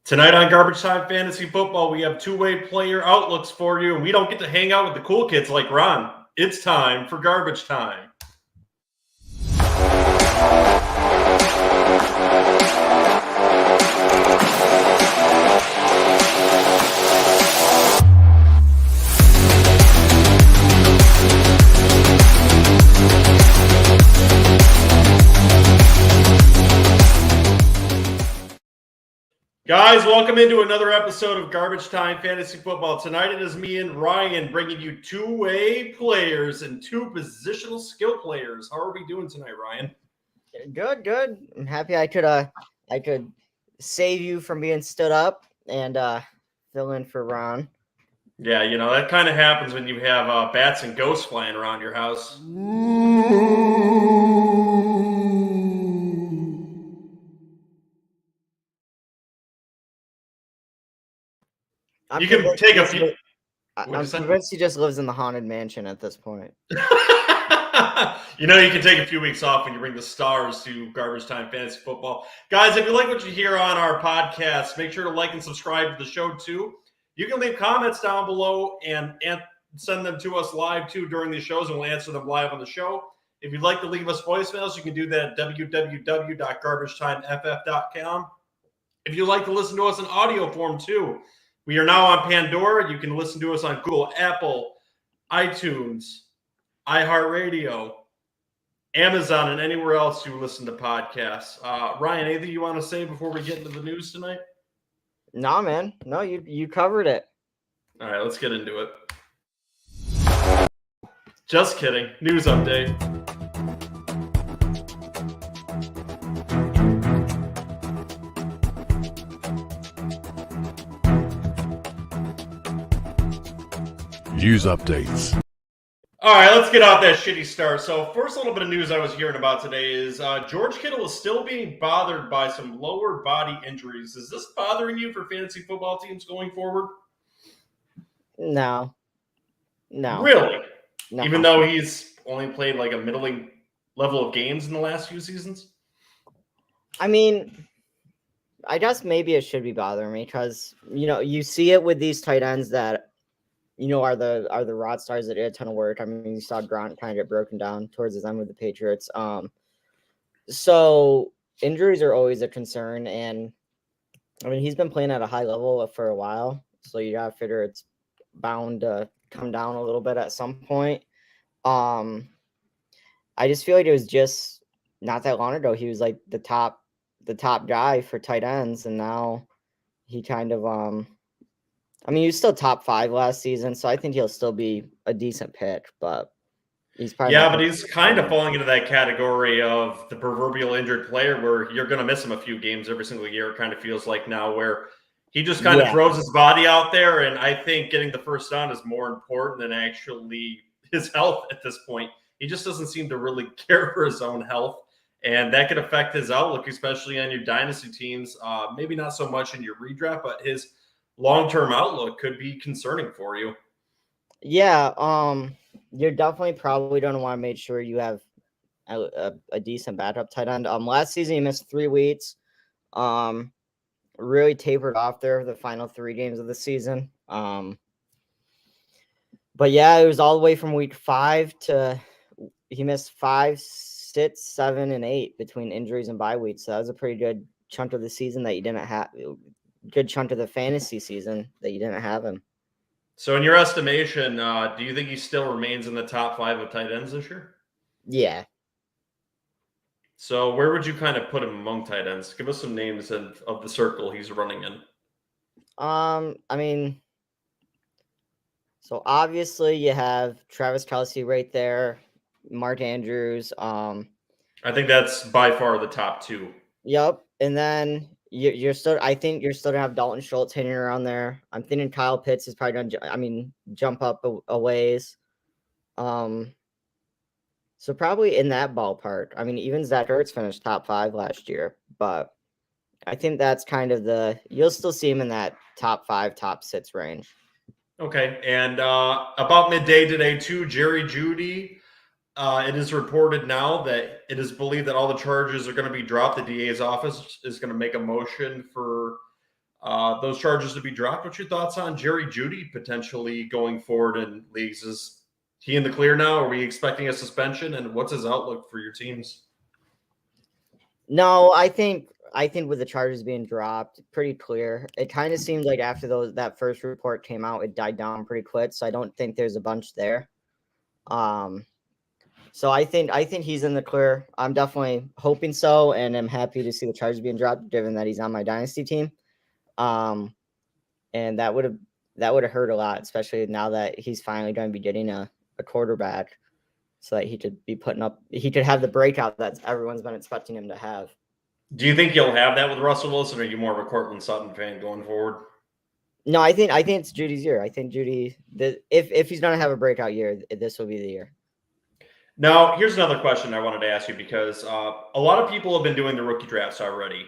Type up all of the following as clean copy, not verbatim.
Tonight on Garbage Time Fantasy Football, we have two-way player outlooks for you, and we don't get to hang out with the cool kids like Ron. It's time for Garbage Time. Guys, welcome into another episode of Garbage Time Fantasy Football. Tonight it is me and Ryan bringing you two-way players and two positional skill players. How are we doing tonight, Ryan? Good. I'm happy I could save you from being stood up and fill in for Ron. Yeah, you know, that kind of happens when you have bats and ghosts flying around your house. You can take a few. I'm convinced he just lives in the haunted mansion at this point. You know, you can take a few weeks off when you bring the stars to Garbage Time Fantasy Football. Guys, if you like what you hear on our podcast, make sure to like and subscribe to the show too. You can leave comments down below and send them to us live too during these shows, and we'll answer them live on the show. If you'd like to leave us voicemails, you can do that at www.garbagetimeff.com. If you'd like to listen to us in audio form too, we are now on Pandora. You can listen to us on Google, Apple, iTunes, Iheartradio, Amazon, and anywhere else you listen to podcasts. Ryan, anything you want to say before we get into the news tonight? Nah, man. No, you covered it. All right, let's get into it. Just kidding. News update. News updates. All right, let's get off that shitty start. So first little bit of news I was hearing about today is George Kittle is still being bothered by some lower body injuries. Is this bothering you for fantasy football teams going forward? No. Really? No. Even though he's only played like a middling level of games in the last few seasons? I mean, I guess maybe it should be bothering me because, you know, you see it with these tight ends that, you know, are the rod stars that did a ton of work. I mean, you saw Grant kind of get broken down towards his end with the Patriots. So injuries are always a concern, and I mean, he's been playing at a high level for a while, so you gotta figure it's bound to come down a little bit at some point. I just feel like it was just not that long ago he was like the top guy for tight ends, and now he kind of I mean, he was still top 5 last season, so I think he'll still be a decent pick, but he's probably but he's kind of falling into that category of the proverbial injured player where you're going to miss him a few games every single year. It kind of feels like now where he just kind of throws his body out there, and I think getting the first down is more important than actually his health at this point. He just doesn't seem to really care for his own health, and that could affect his outlook, especially on your dynasty teams. Maybe not so much in your redraft, but his long-term outlook could be concerning for you. Yeah, you're definitely probably going to want to make sure you have a decent backup tight end. Last season he missed 3 weeks. Really tapered off there the final 3 games of the season. But yeah, it was all the way from week 5 to he missed 5, 6, 7, and 8 between injuries and bye weeks. So that was a pretty good chunk of the season that you didn't have. Good chunk of the fantasy season that you didn't have him. So in your estimation, do you think he still remains in the top 5 of tight ends this year? Yeah. So where would you kind of put him among tight ends? Give us some names of the circle he's running in. I mean, so obviously you have Travis Kelce right there, Mark Andrews. I think that's by far the top 2. Yep. And then you're still, I think you're still gonna have Dalton Schultz hanging around there. I'm thinking Kyle Pitts is probably gonna, jump up a ways. So probably in that ballpark. I mean, even Zach Ertz finished top 5 last year, but I think that's kind of you'll still see him in that top 5, top 6 range. Okay. And about midday today too, Jerry Jeudy, it is reported now that it is believed that all the charges are going to be dropped. The DA's office is going to make a motion for those charges to be dropped. What's your thoughts on Jerry Jeudy potentially going forward in leagues? Is he in the clear now? Are we expecting a suspension? And what's his outlook for your teams? No, I think with the charges being dropped, pretty clear. It kind of seemed like after that first report came out, it died down pretty quick. So I don't think there's a bunch there. So I think he's in the clear. I'm definitely hoping so, and I'm happy to see the charges being dropped, given that he's on my dynasty team. And that would have hurt a lot, especially now that he's finally going to be getting a quarterback, so that he could have the breakout that everyone's been expecting him to have. Do you think he'll have that with Russell Wilson, or are you more of a Cortland Sutton fan going forward? No, I think it's Judy's year. I think Jeudy, if he's going to have a breakout year, this will be the year. Now, here's another question I wanted to ask you, because a lot of people have been doing the rookie drafts already,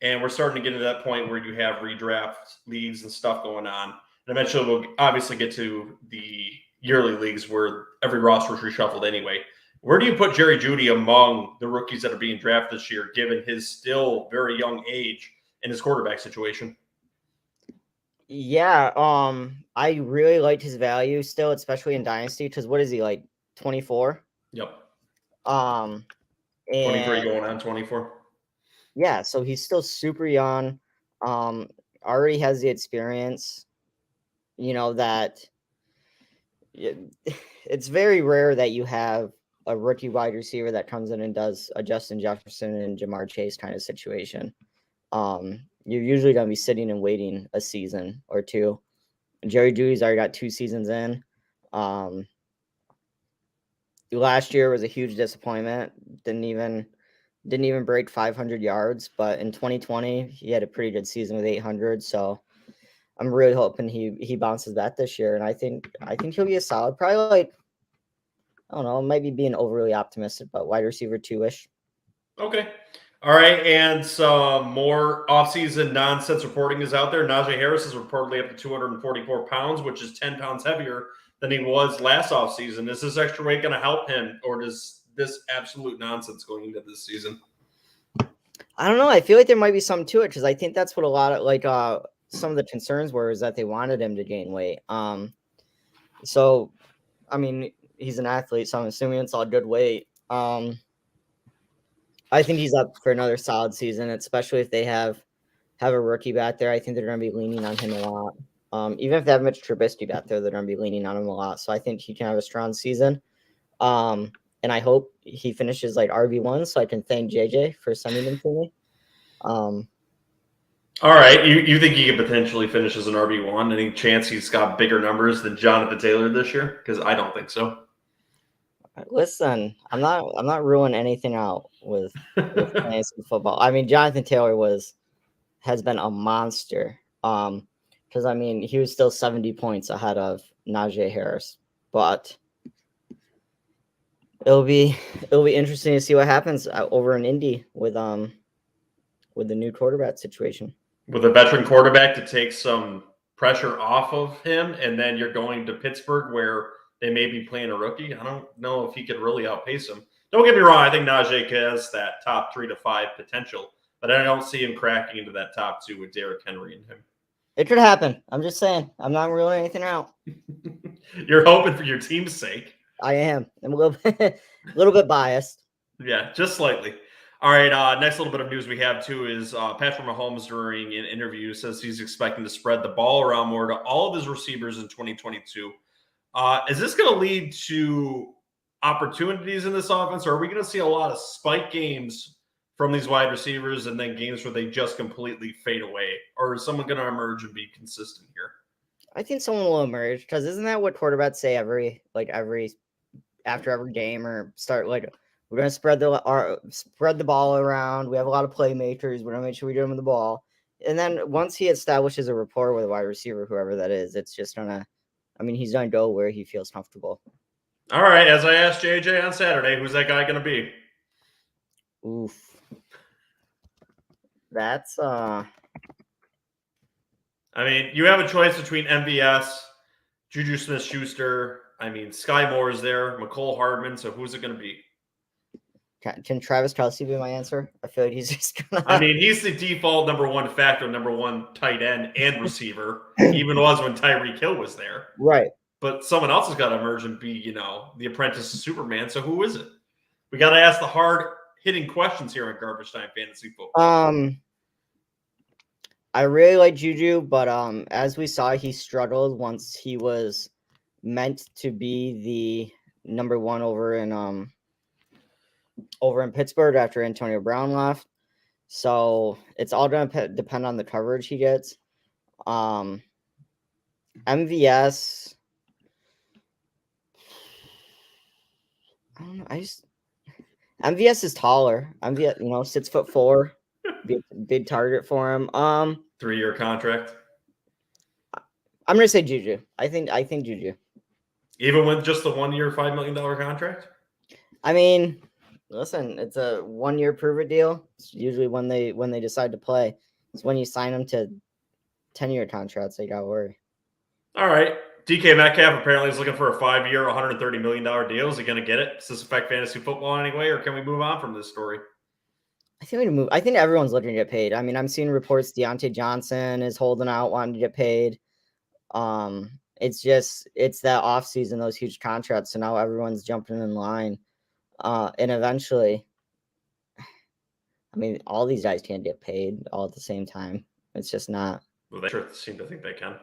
and we're starting to get to that point where you have redraft leagues and stuff going on. And eventually we'll obviously get to the yearly leagues where every roster is reshuffled anyway. Where do you put Jerry Jeudy among the rookies that are being drafted this year, given his still very young age and his quarterback situation? Yeah, I really liked his value still, especially in Dynasty, because what is he, like 24? Yep. 23 going on 24. Yeah, so he's still super young. Already has the experience. That it's very rare that you have a rookie wide receiver that comes in and does a Justin Jefferson and Jamar Chase kind of situation. You're usually going to be sitting and waiting a season or two. Jerry Jeudy's already got 2 seasons in. Last year was a huge disappointment. Didn't even break 500 yards, but in 2020 he had a pretty good season with 800. So I'm really hoping he bounces back this year, and I think he'll be a solid, probably like, I don't know, maybe being overly optimistic, but wide receiver 2-ish. Okay. All right. And some more offseason nonsense reporting is out there. Najee Harris is reportedly up to 244 pounds, which is 10 pounds heavier than he was last offseason. Is this extra weight going to help him, or does this absolute nonsense going into this season? I don't know. I feel like there might be some to it, because I think that's what a lot of some of the concerns were, is that they wanted him to gain weight. So, I mean, he's an athlete, so I'm assuming it's all good weight. I think he's up for another solid season, especially if they have a rookie back there. I think they're going to be leaning on him a lot. Even if they have Mitch Trubisky back there, they're going to be leaning on him a lot. So I think he can have a strong season. And I hope he finishes like RB1, so I can thank JJ for sending him to me. All right. You think he could potentially finish as an RB1? Any chance he's got bigger numbers than Jonathan Taylor this year? Because I don't think so. Listen, I'm not ruling anything out with fantasy football. I mean, Jonathan Taylor has been a monster. Because I mean, he was still 70 points ahead of Najee Harris, but it'll be interesting to see what happens over in Indy with the new quarterback situation. With a veteran quarterback to take some pressure off of him, and then you're going to Pittsburgh where they may be playing a rookie. I don't know if he could really outpace him. Don't get me wrong. I think Najee has that top 3 to 5 potential, but I don't see him cracking into that top 2 with Derrick Henry and him. It could happen. I'm just saying. I'm not ruling anything out. You're hoping for your team's sake. I am. I'm a little bit biased. Yeah, just slightly. All right, next little bit of news we have, too, is Patrick Mahomes during an interview says he's expecting to spread the ball around more to all of his receivers in 2022. Is this going to lead to opportunities in this offense, or are we going to see a lot of spike games from these wide receivers and then games where they just completely fade away? Or is someone going to emerge and be consistent here? I think someone will emerge, because isn't that what quarterbacks say after every game, or start like, we're going to spread the ball around. We have a lot of playmakers. We're going to make sure we get them the ball. And then once he establishes a rapport with a wide receiver, whoever that is, it's just going to, I mean, he's going to go where he feels comfortable. All right. As I asked JJ on Saturday, who's that guy going to be? Oof. That's, I mean, you have a choice between MVS, Juju Smith-Schuster. I mean, Sky Moore is there, McCole Hardman. So who's it going to be? Can Travis Kelce be my answer? I feel like he's just gonna. I mean, he's the default number one tight end and receiver. Even was when Tyreek Hill was there. Right. But someone else has got to emerge and be, the apprentice of Superman. So who is it? We got to ask the hard-hitting questions here on Garbage Time Fantasy Football. I really like Juju, but as we saw, he struggled once he was meant to be the number one over in Pittsburgh after Antonio Brown left. So it's all going to depend on the coverage he gets. MVS. I don't know. MVS is taller. MVS, 6'4", big target for him. 3-year contract. I'm gonna say Juju. I think Juju. Even with just the 1-year, $5 million contract. I mean, listen, it's a 1-year prove it deal. It's usually when they decide to play. It's when you sign them to 10-year contracts. So you gotta worry. All right. DK Metcalf apparently is looking for a 5-year, $130 million deal. Is he going to get it? Does this affect fantasy football in any way, or can we move on from this story? I think we move. I think everyone's looking to get paid. I mean, I'm seeing reports Deontay Johnson is holding out, wanting to get paid. It's that offseason, those huge contracts. So now everyone's jumping in line. And eventually, I mean, all these guys can't get paid all at the same time. It's just not. Well, they sure seem to think they can.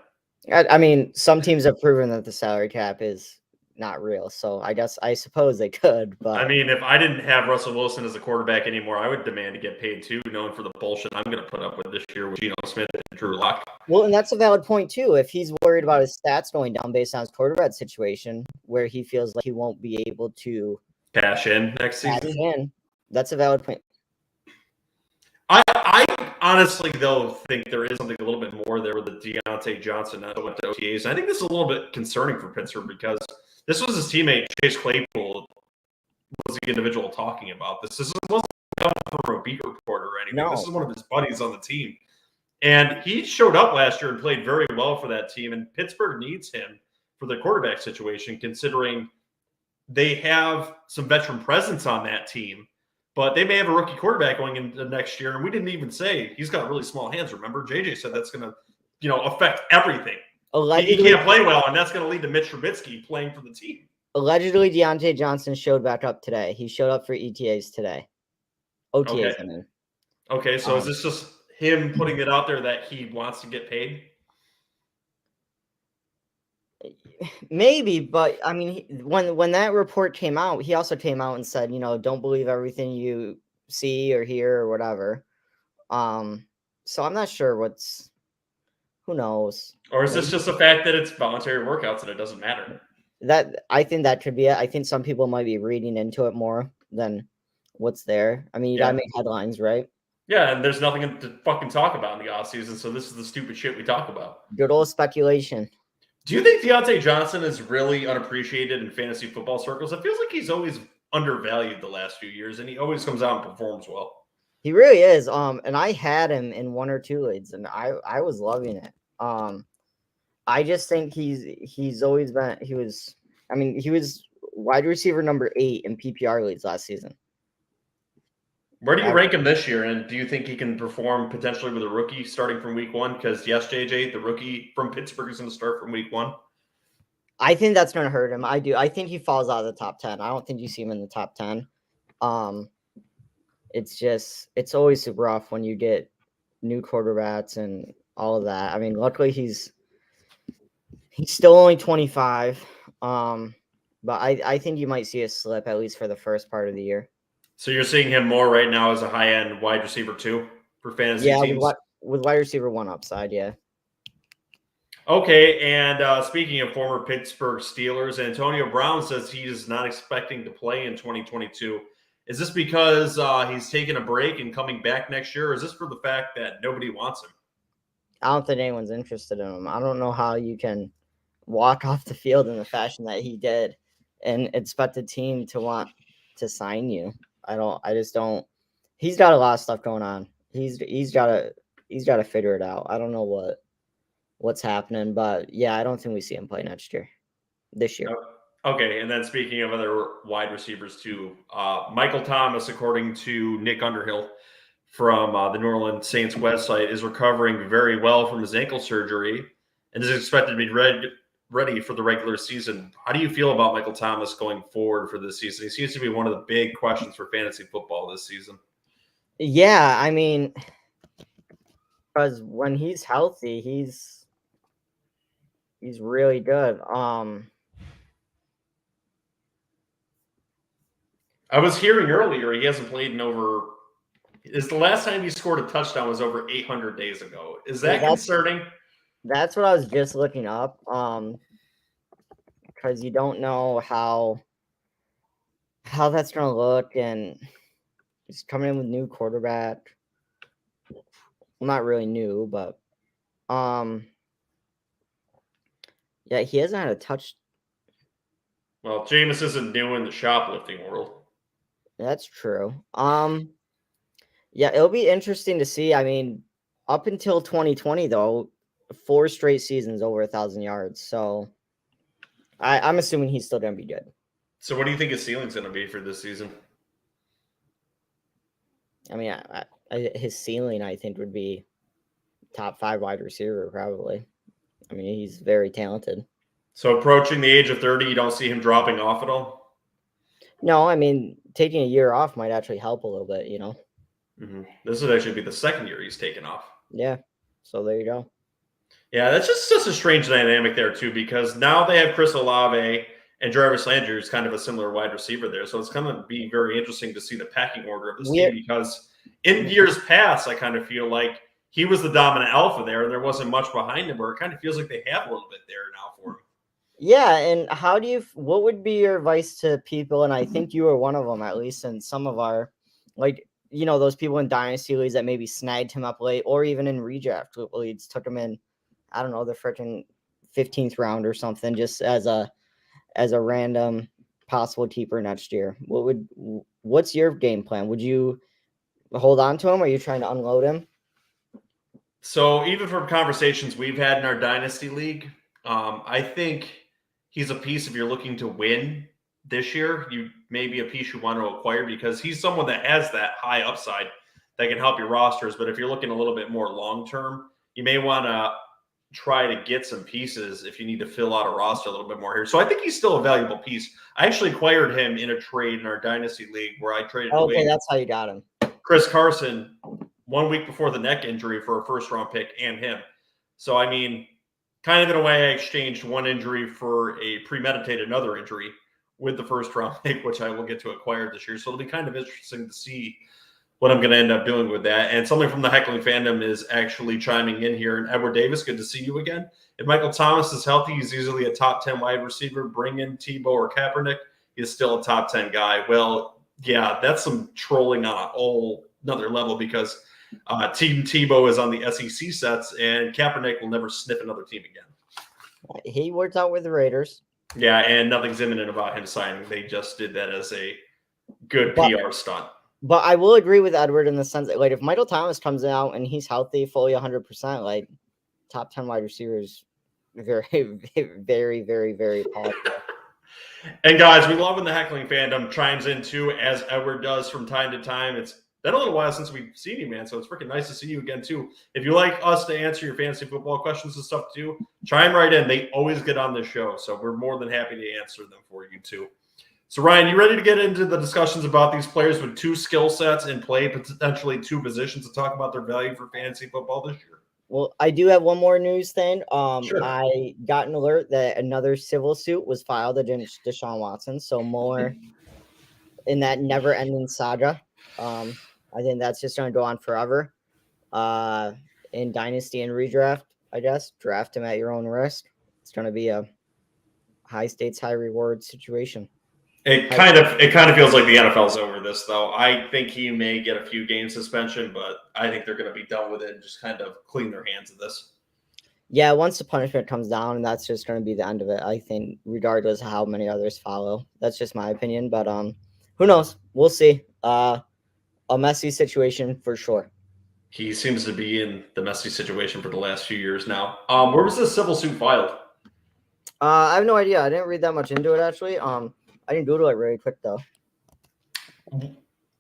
I mean, some teams have proven that the salary cap is not real. So I suppose they could. But I mean, if I didn't have Russell Wilson as a quarterback anymore, I would demand to get paid too, knowing for the bullshit I'm going to put up with this year with Geno Smith and Drew Lock. Well, and that's a valid point too. If he's worried about his stats going down based on his quarterback situation, where he feels like he won't be able to cash in next season, that's a valid point. I honestly, though, think there is something a little bit more there with the Deontay Johnson that went to OTAs. And I think this is a little bit concerning for Pittsburgh because this was his teammate, Chase Claypool, was the individual talking about this. This wasn't from a beat reporter or anything. No. This is one of his buddies on the team. And he showed up last year and played very well for that team. And Pittsburgh needs him for the quarterback situation, considering they have some veteran presence on that team. But they may have a rookie quarterback going into next year, and we didn't even say he's got really small hands. Remember, JJ said that's going to, affect everything. Allegedly, he can't play well, and that's going to lead to Mitch Trubisky playing for the team. Allegedly, Deontay Johnson showed back up today. He showed up for ETAs today. OTAs, okay. I mean. Okay, so is this just him putting it out there that he wants to get paid? Maybe, but I mean, when that report came out, he also came out and said, don't believe everything you see or hear or whatever. So I'm not sure who knows. Or is this just the fact that it's voluntary workouts and it doesn't matter? That I think that could be it. I think some people might be reading into it more than what's there. I mean, you gotta make headlines, right? Yeah, and there's nothing to fucking talk about in the offseason, so this is the stupid shit we talk about. Good old speculation. Do you think Deontay Johnson is really unappreciated in fantasy football circles? It feels like he's always undervalued the last few years, and he always comes out and performs well. He really is. And I had him in 1 or 2 leagues, and I was loving it. I just think he's always been. He was wide receiver number 8 in PPR leagues last season. Where do you rank him this year? And do you think he can perform potentially with a rookie starting from week 1? Because yes, JJ, the rookie from Pittsburgh is going to start from week 1. I think that's going to hurt him. I do. I think he falls out of the top 10. I don't think you see him in the top 10. It's always super rough when you get new quarterbacks and all of that. I mean, luckily he's still only 25. But I think you might see a slip at least for the first part of the year. So you're seeing him more right now as a high-end wide receiver 2 for fantasy teams? Yeah, with wide receiver 1 upside, yeah. Okay, and speaking of former Pittsburgh Steelers, Antonio Brown says he is not expecting to play in 2022. Is this because he's taking a break and coming back next year, or is this for the fact that nobody wants him? I don't think anyone's interested in him. I don't know how you can walk off the field in the fashion that he did and expect a team to want to sign you. I just don't. He's got a lot of stuff going on. He's got to figure it out. I don't know what's happening, but yeah, I don't think we see him play this year. Okay, and then speaking of other wide receivers too, Michael Thomas, according to Nick Underhill from the New Orleans Saints website, is recovering very well from his ankle surgery and is expected to be ready for the regular season. How do you feel about Michael Thomas going forward for this season? He seems to be one of the big questions for fantasy football this season. Yeah, I mean, because when he's healthy, he's really good. I was hearing earlier he hasn't played in over. Is the last time he scored a touchdown was over 800 days ago? Is that concerning? That's what I was just looking up. Because you don't know how that's gonna look, and he's coming in with new quarterback. Well, not really new, but yeah, he hasn't had a touch. Well, Jameis isn't new in the shoplifting world. That's true. Yeah, it'll be interesting to see. I mean, up until 2020, though, 4 straight seasons over 1,000 yards. So I'm assuming he's still gonna be good. So what do you think his ceiling's going to be for this season? I mean, his ceiling, I think, would be top 5 wide receiver, probably. I mean, he's very talented. So approaching the age of 30, you don't see him dropping off at all? No, I mean, taking a year off might actually help a little bit, you know? Mm-hmm. This would actually be the second year he's taken off. Yeah, so there you go. Yeah, that's just a strange dynamic there, too, because now they have Chris Olave and Jarvis Landry, who's kind of a similar wide receiver there. So it's going to be very interesting to see the packing order of this team, because in years past, I kind of feel like he was the dominant alpha there, and there wasn't much behind him, where it kind of feels like they have a little bit there now for him. Yeah, and what would be your advice to people, and I think you were one of them, at least in some of our, like, you know, those people in dynasty leagues that maybe snagged him up late, or even in redraft leagues, took him in, I don't know, the freaking 15th round or something, just as a random possible keeper next year. What's your game plan? Would you hold on to him, or are you trying to unload him? So even from conversations we've had in our dynasty league, I think he's a piece if you're looking to win this year. You may be a piece you want to acquire, because he's someone that has that high upside that can help your rosters. But if you're looking a little bit more long term, you may want to try to get some pieces if you need to fill out a roster a little bit more here. So I think he's still a valuable piece. I actually acquired him in a trade in our dynasty league where I traded away that's how you got him. Chris Carson 1 week before the neck injury for a first-round pick and him. So, I mean, kind of in a way, I exchanged one injury for a premeditated another injury with the first-round pick, which I will get to acquire this year. So it'll be kind of interesting to see what I'm going to end up doing with that. And something from the Heckling fandom is actually chiming in here. And Edward Davis, good to see you again. If Michael Thomas is healthy, he's easily a top 10 wide receiver. Bring in Deebo or Kaepernick, he's still a top 10 guy. Well, yeah, that's some trolling on a whole another level, because Team Tebow is on the SEC sets, and Kaepernick will never sniff another team again. He worked out with the Raiders. Yeah, and nothing's imminent about him signing. They just did that as a good PR stunt. But I will agree with Edward in the sense that, like, if Michael Thomas comes out and he's healthy, fully 100%, like, top 10 wide receivers, very, very, very, very powerful. And guys, we love when the Heckling fandom chimes in too, as Edward does from time to time. It's been a little while since we've seen you, man, so it's freaking nice to see you again too. If you like us to answer your fantasy football questions and stuff too, chime right in. They always get on the show, so we're more than happy to answer them for you too. So, Ryan, you ready to get into the discussions about these players with 2 skill sets in play, potentially 2 positions, to talk about their value for fantasy football this year? Well, I do have one more news thing. Sure. I got an alert that another civil suit was filed against Deshaun Watson, so more in that never-ending saga. I think that's just going to go on forever. In Dynasty and Redraft, I guess, draft him at your own risk. It's going to be a high stakes, high reward situation. It kind of feels like the NFL's over this, though. I think he may get a few game suspension, but I think they're going to be done with it and just kind of clean their hands of this. Yeah, once the punishment comes down, that's just going to be the end of it, I think, regardless of how many others follow. That's just my opinion, but who knows? We'll see. A messy situation for sure. He seems to be in the messy situation for the last few years now. Where was this civil suit filed? I have no idea. I didn't read that much into it actually. I didn't Google it really quick though.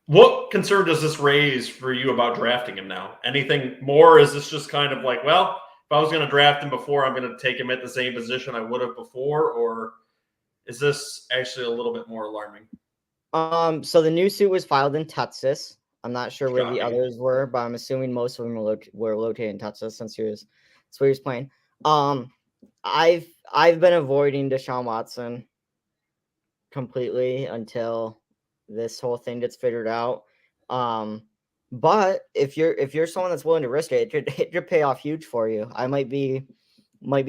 What concern does this raise for you about drafting him now? Anything more? Is this just kind of like, well, if I was going to draft him before, I'm going to take him at the same position I would have before, or is this actually a little bit more alarming? So the new suit was filed in Texas. I'm not sure where the Shocking. others were, but I'm assuming most of them were located in Texas since that's where he was playing. I've been avoiding Deshaun Watson completely until this whole thing gets figured out. But if you're someone that's willing to risk it, it could pay off huge for you. I might be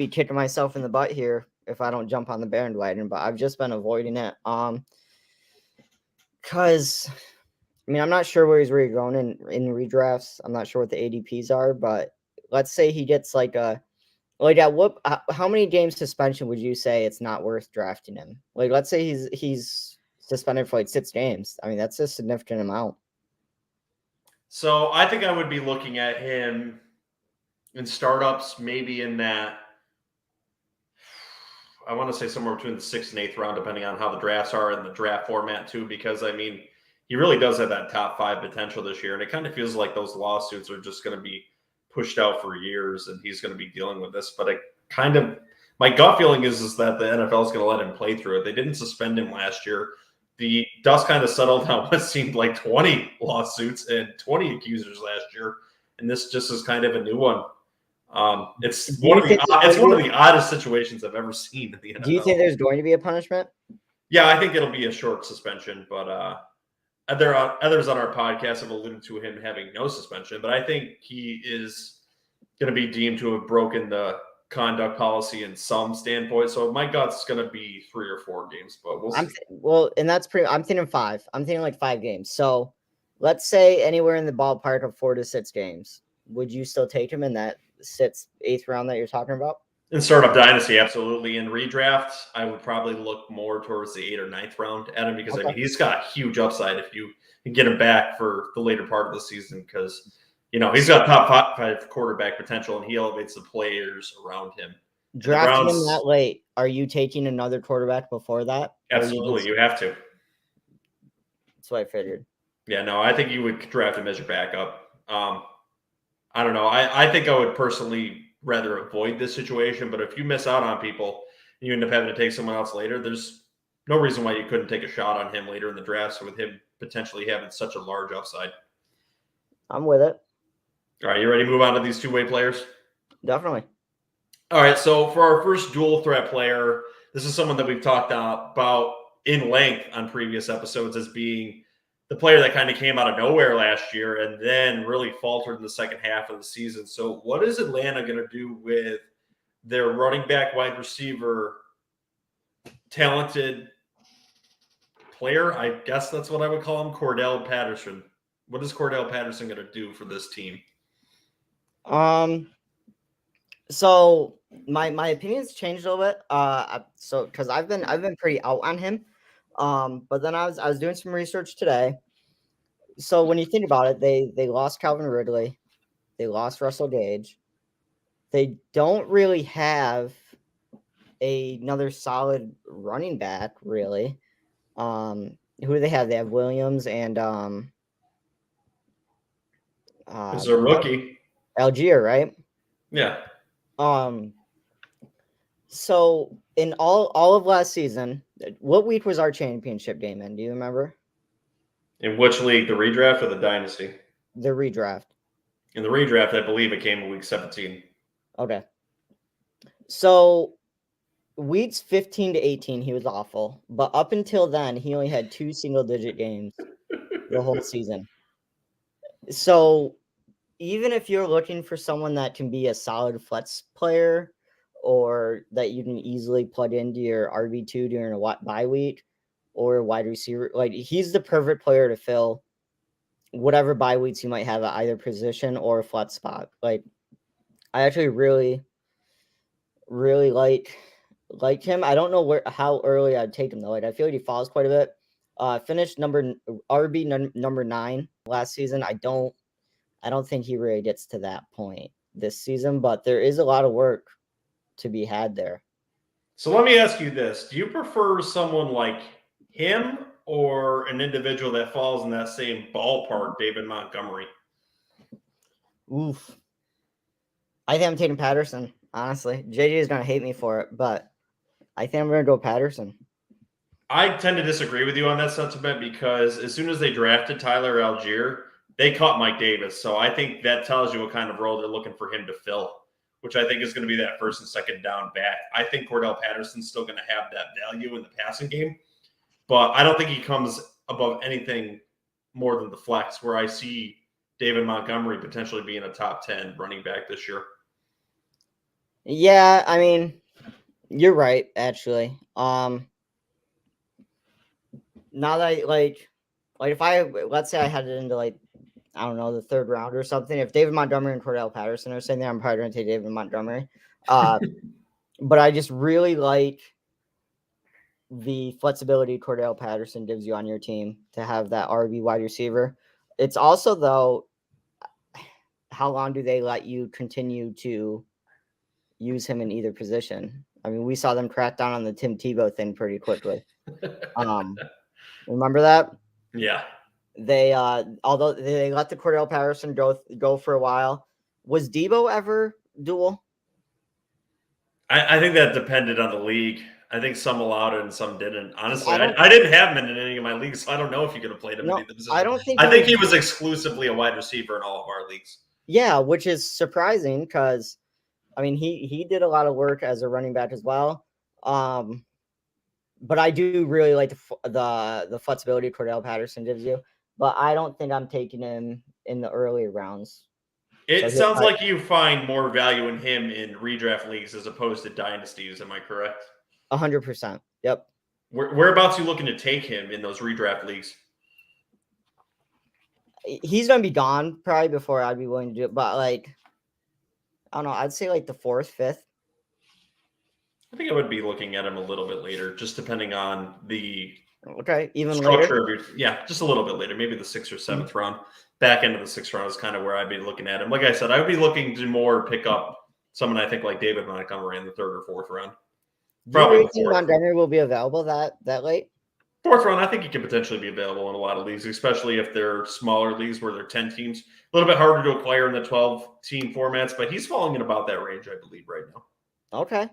kicking myself in the butt here if I don't jump on the bandwagon, but I've just been avoiding it. Because I mean, I'm not sure where he's really going in redrafts. I'm not sure what the ADPs are, but let's say he gets like at what? How many games suspension would you say it's not worth drafting him? Like, let's say he's suspended for like 6 games. I mean, that's a significant amount. So I think I would be looking at him in startups, maybe in that, I want to say somewhere between the 6th and 8th round, depending on how the drafts are in the draft format too, because I mean, he really does have that top 5 potential this year. And it kind of feels like those lawsuits are just going to be pushed out for years and he's going to be dealing with this. But my gut feeling is that the NFL is going to let him play through it. They didn't suspend him last year. The dust kind of settled on what seemed like 20 lawsuits and 20 accusers last year. And this just is kind of a new one. It's one of the oddest situations I've ever seen in the NFL. Do you think there's going to be a punishment? Yeah, I think it'll be a short suspension, but others on our podcast have alluded to him having no suspension. But I think he is going to be deemed to have broken the conduct policy in some standpoint. So my gut's going to be 3 or 4 games, but we'll see. And that's I'm thinking 5. I'm thinking like 5 games. So let's say anywhere in the ballpark of 4 to 6 games. Would you still take him in that 6th, 8th round that you're talking about? In startup dynasty, absolutely. In redraft, I would probably look more towards the 8th or 9th round at him because I mean he's got huge upside if you can get him back for the later part of the season because he's got top 5 quarterback potential and he elevates the players around him. Drafting him that late, are you taking another quarterback before that? Absolutely, you have to. That's what I figured. Yeah, no, I think you would draft him as your backup. I don't know. I think I would personally rather avoid this situation, but if you miss out on people and you end up having to take someone else later, there's no reason why you couldn't take a shot on him later in the draft with him potentially having such a large upside. I'm with it. All right, you ready to move on to these two-way players? Definitely. All right, so for our first dual threat player, this is someone that we've talked about in length on previous episodes as being the player that kind of came out of nowhere last year and then really faltered in the second half of the season. So what is Atlanta going to do with their running back, wide receiver, talented player? I guess that's what I would call him, Cordarrelle Patterson. What is Cordarrelle Patterson going to do for this team? So my opinion's changed a little bit. So because I've been pretty out on him. But then I was doing some research today. So when you think about it, they lost Calvin Ridley, they lost Russell Gage. They don't really have another solid running back, really. Who do they have? They have Williams and It's a rookie. Algier, right? Yeah. So in all of last season, what week was our championship game in? Do you remember? In which league, the redraft or the dynasty? The redraft. In the redraft, I believe it came in week 17. Okay. So weeks 15 to 18, he was awful. But up until then, he only had 2 single-digit games the whole season. So even if you're looking for someone that can be a solid flex player or that you can easily plug into your RB2 during a bye week or wide receiver, like he's the perfect player to fill whatever bye weeks you might have at either position or a flex spot. Like I actually really like him. I don't know how early I'd take him though. Like I feel like he falls quite a bit. Finished RB number 9 last season. I don't think he really gets to that point this season, but there is a lot of work to be had there. So let me ask you this. Do you prefer someone like him or an individual that falls in that same ballpark, David Montgomery? Oof. I think I'm taking Patterson, honestly. JJ is going to hate me for it, but I think I'm going to go Patterson. I tend to disagree with you on that sentiment because as soon as they drafted Tyler Algier, they caught Mike Davis. So I think that tells you what kind of role they're looking for him to fill, which I think is going to be that first and second down back. I think Cordarrelle Patterson's still going to have that value in the passing game, but I don't think he comes above anything more than the flex, where I see David Montgomery potentially being a top 10 running back this year. Yeah, I mean, you're right, actually. Now that if let's say I had it into I don't know, the third round or something, if David Montgomery and Cordarrelle Patterson are sitting there, I'm probably going to take David Montgomery. But I just really like the flexibility Cordarrelle Patterson gives you on your team to have that RB wide receiver. It's also, though, how long do they let you continue to use him in either position? I mean, we saw them crack down on the Tim Tebow thing pretty quickly. Remember that? Yeah. They although they let the Cordarrelle Patterson go for a while. Was Deebo ever dual? I think that depended on the league. I think some allowed it and some didn't. Honestly, I didn't have him in any of my leagues, so I don't know if you could have played him in either position. I don't think. I think he was exclusively a wide receiver in all of our leagues. Yeah, which is surprising because, I mean, he did a lot of work as a running back as well. But I do really like the flexibility Cordarrelle Patterson gives you. But I don't think I'm taking him in the earlier rounds. It sounds like you find more value in him in redraft leagues as opposed to dynasties. Am I correct? 100%. Yep. Whereabouts you looking to take him in those redraft leagues? He's going to be gone probably before I'd be willing to do it. But I don't know. I'd say the 4th, 5th. I think I would be looking at him a little bit later, just depending on the even structure later. Of just a little bit later, maybe the 6th or 7th round. Back end of the 6th round is kind of where I'd be looking at him. Like I said, I would be looking to more pick up someone I think like David Montgomery in the 3rd or 4th round. Probably do you think Montgomery will be available that late? 4th round, I think he could potentially be available in a lot of leagues, especially if they're smaller leagues where they're 10 teams. A little bit harder to acquire in the 12-team formats, but he's falling in about that range, I believe, right now. Okay.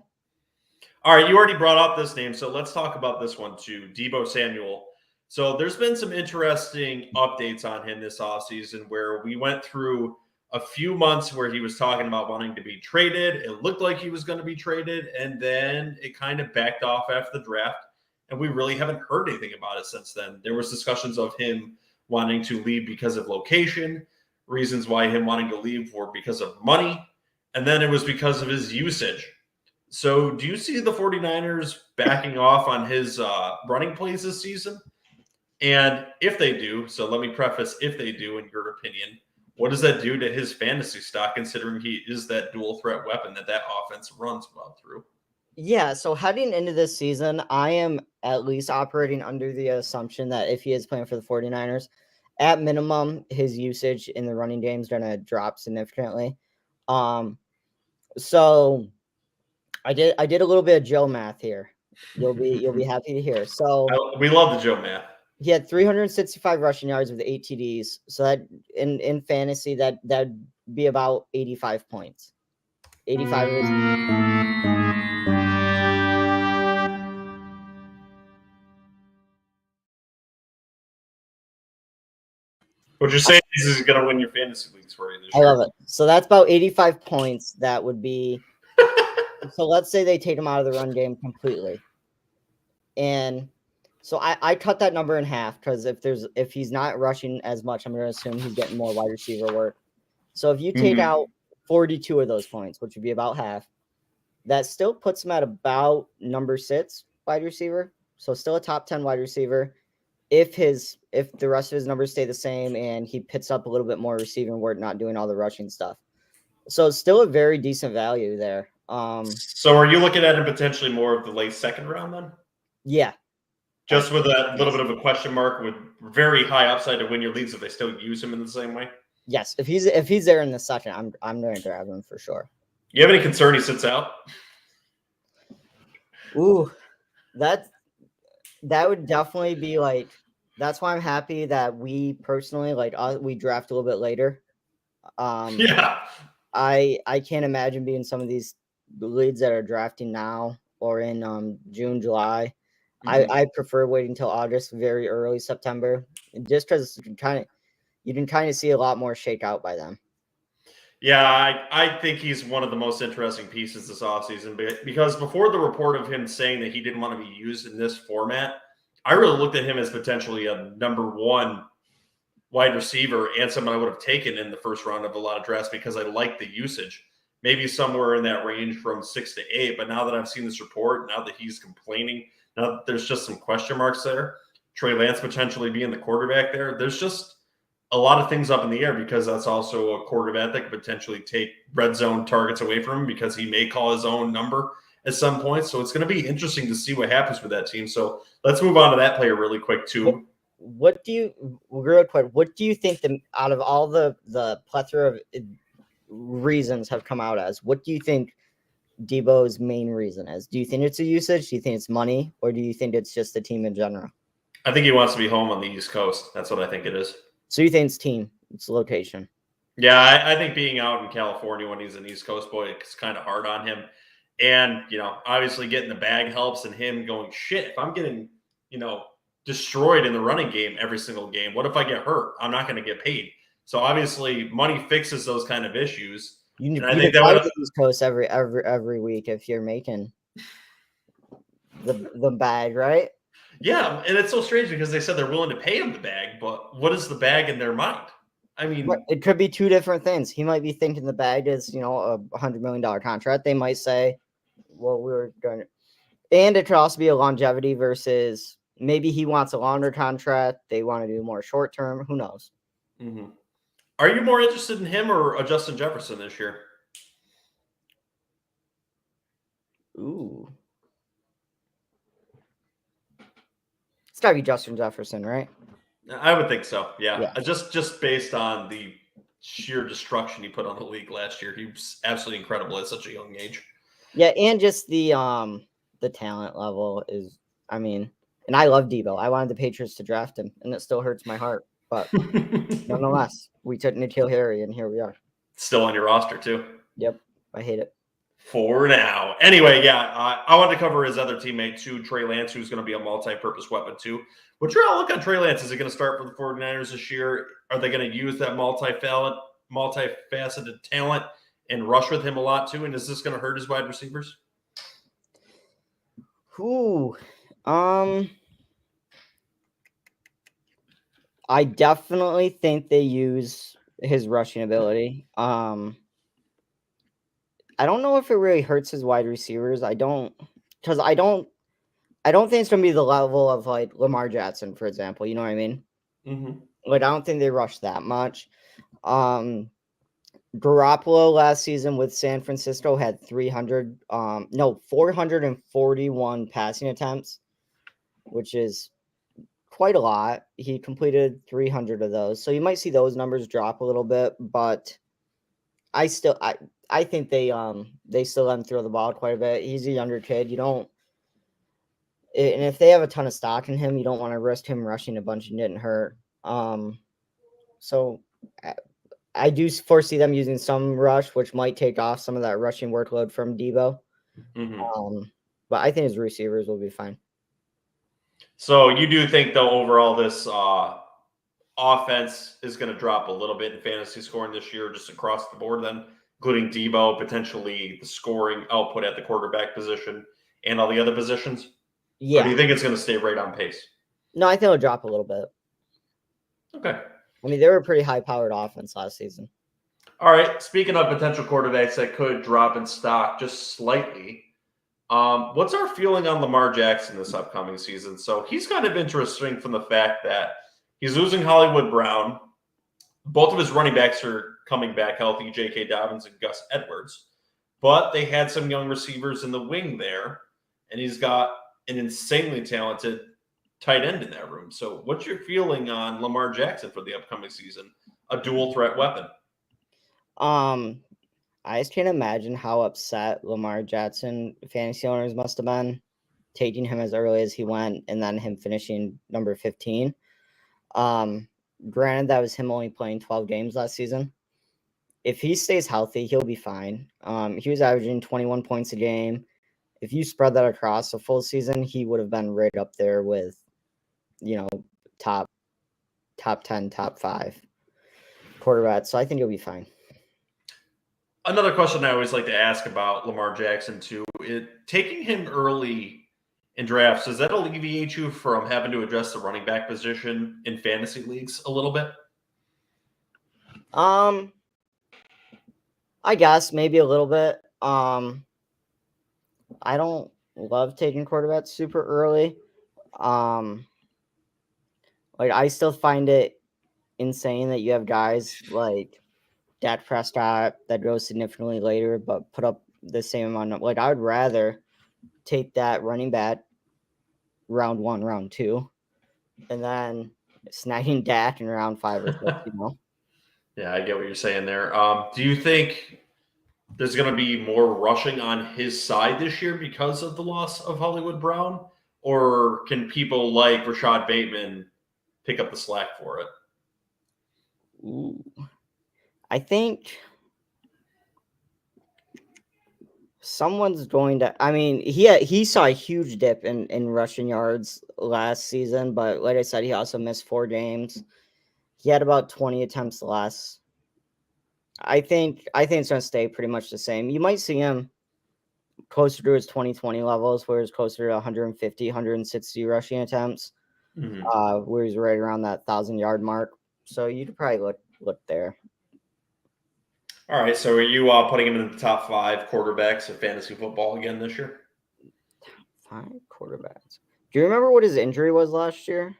All right, you already brought up this name, so let's talk about this one too, Deebo Samuel. So there's been some interesting updates on him this offseason where we went through a few months where he was talking about wanting to be traded. It looked like he was going to be traded, and then it kind of backed off after the draft, and we really haven't heard anything about it since then. There was discussions of him wanting to leave because of location, reasons why him wanting to leave were because of money, and then it was because of his usage. So do you see the 49ers backing off on his running plays this season? And if they do, so let me preface, if they do, in your opinion, what does that do to his fantasy stock, considering he is that dual threat weapon that offense runs well through? Yeah, so heading into this season, I am at least operating under the assumption that if he is playing for the 49ers, at minimum, his usage in the running game is going to drop significantly. So I did a little bit of Joe math here. You'll be happy to hear. So we love the Joe math. He had 365 rushing yards with 8 TDs. So that in fantasy, that'd be about 85 points. 85 of his. What you're saying is he's going to win your fantasy leagues for you this year. I love it. So that's about 85 points. That would be. So let's say they take him out of the run game completely. And so I cut that number in half because if he's not rushing as much, I'm going to assume he's getting more wide receiver work. So if you take out 42 of those points, which would be about half, that still puts him at about number 6 wide receiver. So still a top 10 wide receiver. If the rest of his numbers stay the same and he picks up a little bit more receiving work, not doing all the rushing stuff. So it's still a very decent value there. So are you looking at him potentially more of the late 2nd round then? Yeah. Just with a little bit of a question mark, with very high upside to win your leagues if they still use him in the same way? Yes. If he's there in the 2nd, I'm going to grab him for sure. You have any concern he sits out? Ooh, that would definitely be like. That's why I'm happy that we personally we draft a little bit later. Yeah. I can't imagine being some of these leads that are drafting now or in June, July. I prefer waiting until August, very early September, just because you can kind of see a lot more shakeout by then. Yeah, I think he's one of the most interesting pieces this offseason because before the report of him saying that he didn't want to be used in this format, I really looked at him as potentially a number one wide receiver and someone I would have taken in the first round of a lot of drafts because I like the usage. Maybe somewhere in that range from 6 to 8. But now that I've seen this report, now that he's complaining, now that there's just some question marks there, Trey Lance potentially being the quarterback there, there's just a lot of things up in the air because that's also a quarterback that could potentially take red zone targets away from him because he may call his own number at some point. So it's going to be interesting to see what happens with that team. So let's move on to that player really quick too. What do you real quick? What do you think out of all the plethora of reasons have come out as? What do you think Deebo's main reason is? Do you think it's a usage? Do you think it's money, or do you think it's just the team in general? I think he wants to be home on the East Coast. That's what I think it is. So you think it's team? It's location? Yeah, I think being out in California when he's an East Coast boy, it's kind of hard on him. And, obviously getting the bag helps and him going, shit, if I'm getting, destroyed in the running game every single game, what if I get hurt? I'm not going to get paid. So obviously money fixes those kind of issues. You I think that would the East Coast every week if you're making the bag, right? Yeah, and it's so strange because they said they're willing to pay him the bag, but what is the bag in their mind? I mean, it could be two different things. He might be thinking the bag is, a $100 million contract. They might say, well, we were going to, and it could also be a longevity versus maybe he wants a longer contract. They want to do more short term. Who knows? Mm-hmm. Are you more interested in him or a Justin Jefferson this year? Ooh. It's got to be Justin Jefferson, right? I would think so. Yeah. Yeah. Just based on the sheer destruction he put on the league last year. He was absolutely incredible at such a young age. Yeah, and just the talent level is, and I love Deebo. I wanted the Patriots to draft him, and it still hurts my heart. But nonetheless, we took N'Keal Harry, and here we are. Still on your roster, too. Yep. I hate it. For now. Anyway, yeah, I want to cover his other teammate, too, Trey Lance, who's going to be a multi-purpose weapon, too. What's your outlook on Trey Lance? Is he going to start for the 49ers this year? Are they going to use that multifaceted talent and rush with him a lot, too? And is this going to hurt his wide receivers? Ooh. I definitely think they use his rushing ability. I don't know if it really hurts his wide receivers. I don't think it's gonna be the level of like Lamar Jackson, for example. You know what I mean? Mm-hmm. Like I don't think they rush that much. Garoppolo last season with San Francisco had 441 passing attempts, which is quite a lot. He completed 300 of those. So you might see those numbers drop a little bit, but I think they still let him throw the ball quite a bit. He's a younger kid. And if they have a ton of stock in him, you don't want to risk him rushing a bunch and getting hurt. So I do foresee them using some rush, which might take off some of that rushing workload from Deebo. Mm-hmm. But I think his receivers will be fine. So you do think, though, overall this offense is going to drop a little bit in fantasy scoring this year, just across the board then, including Deebo, potentially the scoring output at the quarterback position and all the other positions? Yeah. Or do you think it's going to stay right on pace? No, I think it'll drop a little bit. Okay. They were a pretty high-powered offense last season. All right. Speaking of potential quarterbacks that could drop in stock just slightly, what's our feeling on Lamar Jackson this upcoming season? So he's kind of interesting from the fact that he's losing Hollywood Brown. Both of his running backs are coming back healthy, J.K. Dobbins and Gus Edwards. But they had some young receivers in the wing there, and he's got an insanely talented tight end in that room. So what's your feeling on Lamar Jackson for the upcoming season? A dual threat weapon. I just can't imagine how upset Lamar Jackson fantasy owners must have been taking him as early as he went and then him finishing number 15. Granted, that was him only playing 12 games last season. If he stays healthy, he'll be fine. He was averaging 21 points a game. If you spread that across a full season, he would have been right up there with, top 10, top 5 quarterbacks. So I think he'll be fine. Another question I always like to ask about Lamar Jackson too, taking him early in drafts, does that alleviate you from having to address the running back position in fantasy leagues a little bit? I guess maybe a little bit. I don't love taking quarterbacks super early. I still find it insane that you have guys like Dak Prescott that goes significantly later, but put up the same amount of, I would rather take that running back round 1, round 2, and then snagging Dak in round 5 or 6, Yeah, I get what you're saying there. Do you think there's going to be more rushing on his side this year because of the loss of Hollywood Brown? Or can people like Rashad Bateman pick up the slack for it? Ooh. I think someone's going to. I mean, he saw a huge dip in rushing yards last season, but like I said, he also missed 4 games. He had about 20 attempts less. I think it's going to stay pretty much the same. You might see him closer to his 2020 levels, where he's closer to 150, 160 rushing attempts, where he's right around that 1,000-yard mark. So you could probably look there. All right, so are you putting him in the top 5 quarterbacks of fantasy football again this year? Top 5 quarterbacks. Do you remember what his injury was last year?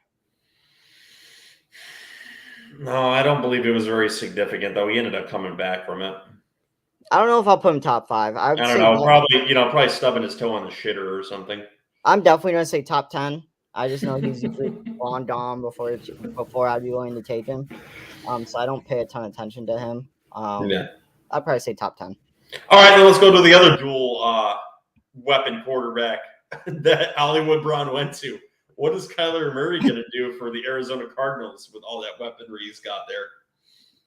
No, I don't believe it was very significant, though. He ended up coming back from it. I don't know if I'll put him top 5. I don't know. Probably stubbing his toe on the shitter or something. I'm definitely going to say top 10. I just know he's usually long gone before I'd be willing to take him. So I don't pay a ton of attention to him. Yeah. I'd probably say top 10. All right, then let's go to the other dual weapon quarterback that Hollywood Brown went to. What is Kyler Murray going to do for the Arizona Cardinals with all that weaponry he's got there?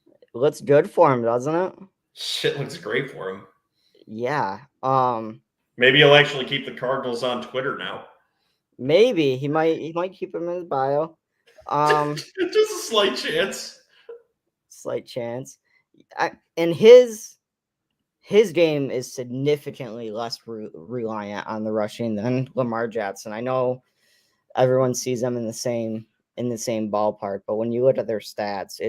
It looks good for him, doesn't it? Shit looks great for him. Yeah. Maybe he'll actually keep the Cardinals on Twitter now. Maybe he might keep him in his bio. Just a slight chance. Slight chance. And his game is significantly less reliant on the rushing than Lamar Jackson. I know everyone sees them in the same ballpark, but when you look at their stats,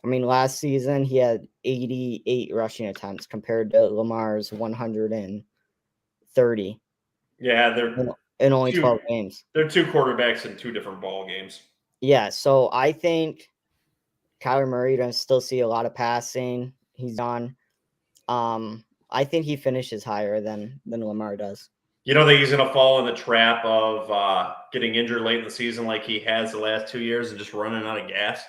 last season he had 88 rushing attempts compared to Lamar's 130. Yeah, they're in only 12 games. They're 2 quarterbacks in 2 different ball games. Yeah, so I think Kyler Murray going to still see a lot of passing. He's done. I think he finishes higher than Lamar does. You don't think he's going to fall in the trap of getting injured late in the season like he has the last 2 years and just running out of gas?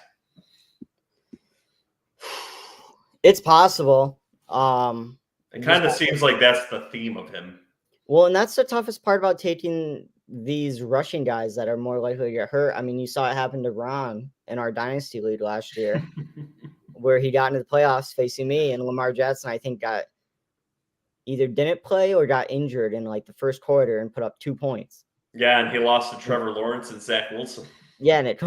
It's possible. It kind of seems like that's the theme of him. Well, and that's the toughest part about taking these rushing guys that are more likely to get hurt. I mean, you saw it happen to Ron in our Dynasty League last year, where he got into the playoffs facing me, and Lamar Jackson, I think, either didn't play or got injured in the first quarter and put up 2 points. Yeah, and he lost to Trevor Lawrence and Zach Wilson. Yeah, and it